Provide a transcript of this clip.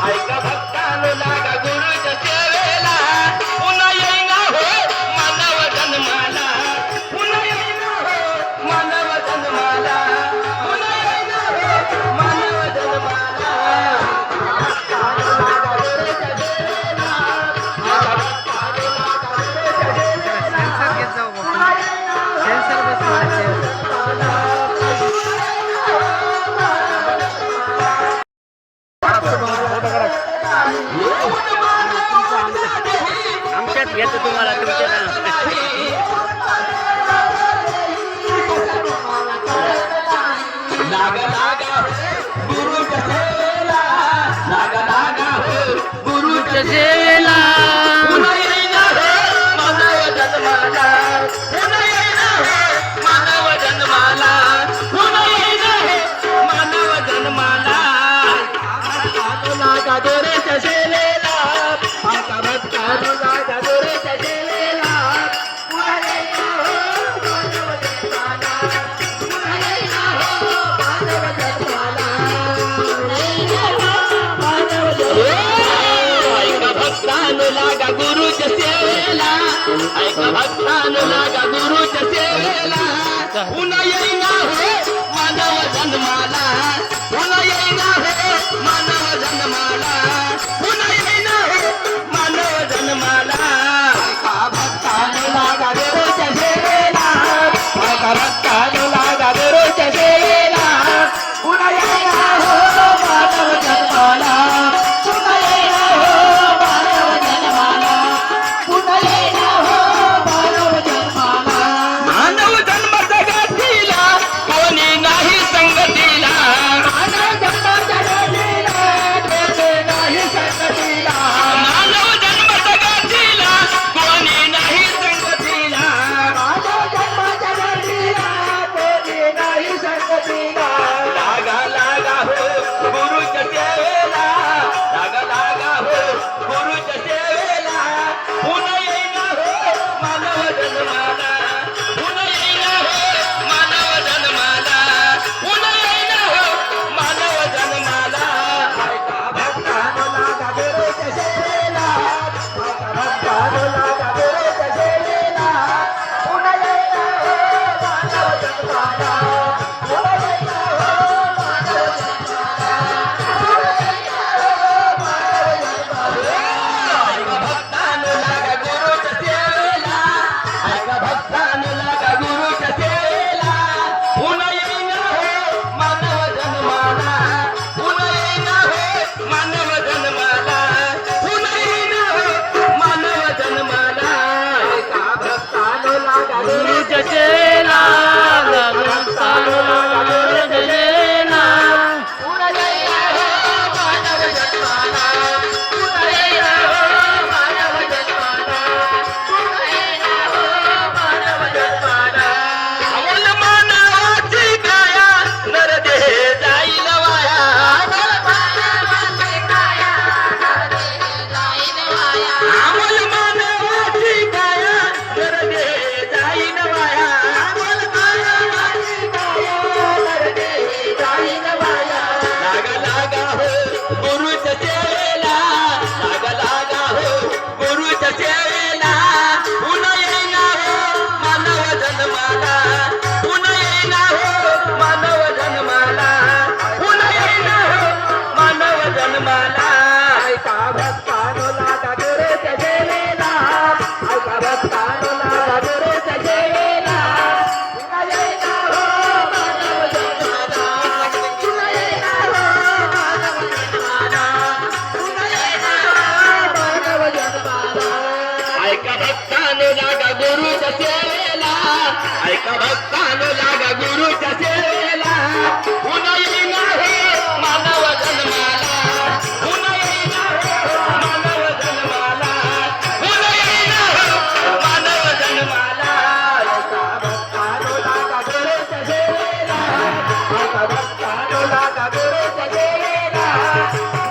ऐका भक्तांनो लागा गुरुच्या सेवेला पुन्हा येईना हो मानव जन्माला पुन्हा येईना हो मानव जन्माला पुन्हा येईना हो मानव जन्माला ऐका भक्तांनो लागा गुरुच्या सेवेला ऐका भक्तांनो लागा गुरुच्या सेवेला पुन्हा येईना हो मानव जन्माला पुन्हा येईना हो मानव जन्माला पुन्हा येईना हो मानव जन्माला मानव जन्माच्या गाठीला कोणी नाही संगतीला मानव जन्माच्या गाठीला कोणी नाही संगतीला मानव जन्माच्या गाठीला कोणी नाही संगतीला मानव जन्माच्या गाठीला कोणी नाही संगतीला लागा लागा हो गुरुच्या सेवेला लागा लागा हो गुरुच्या सेवेला पुन्हा येईना हो मानव जन्माला पुन्हा येईना हो मानव जन्माला पुन्हा येईना हो मानव जन्माला ऐका भक्तांनो लागा गुरुच्या सेवेला ऐका भक्तांनो लागा गुरुच्या सेवेला पुन्हा येईना हो मानव जन्माला पुन्हा येईना हो मानव जन्माला पुन्हा येईना हो मानव जन्माला ऐका भक्तांनो लागा गुरुच्या सेवेला ऐका भक्तांनो लागा गुरुच्या सेवेला पुन्हा येईना हो मानव जन्माला पुन्हा येईना हो मानव जन्माला पुन्हा येईना हो मानव जन्माला ऐका भक्तांनो लागा गुरुच्या सेवेला भक्तांनो लागा गुरुच्या सेवेला पुन्हा येईना हो मानव जन्माला पुन्हा येईना हो मानव जन्माला पुन्हा येईना हो मानव जन्माला अमोल मानवाची काया नरदेह जाईल वाया अमोल मानवाची काया नरदेह जाईल वाया अमोल मानवाची काया नरदेह जाईल वाया अमोल मानवाची काया नरदेह जाईल वाया लागा लागा हो गुरुच्या सेवेला लागा लागा हो गुरुच्या सेवेला पुन्हा येईना हो मानव जन्माला पुन्हा येईना हो मानव जन्माला पुन्हा येईना हो मानव जन्माला ऐका भक्तांनो लागा गुरुच्या सेवेला ऐका भक्तांनो लागा गुरुच्या सेवेला पुन्हा येईना हो मानव जन्माला पुन्हा येईना हो मानव जन्माला पुन्हा येईना हो मानव जन्माला ऐका भक्तांनो लागा गुरुच्या सेवेला ऐका भक्तांनो लागा गुरुच्या सेवेला पुन्हा येईना हो मानव जन्माला पुन्हा येईना हो मानव जन्माला पुन्हा येईना हो मानव जन्माला ऐका भक्तांनो लागा गुरुच्या भक्तानुला गुरुच्या सेवेला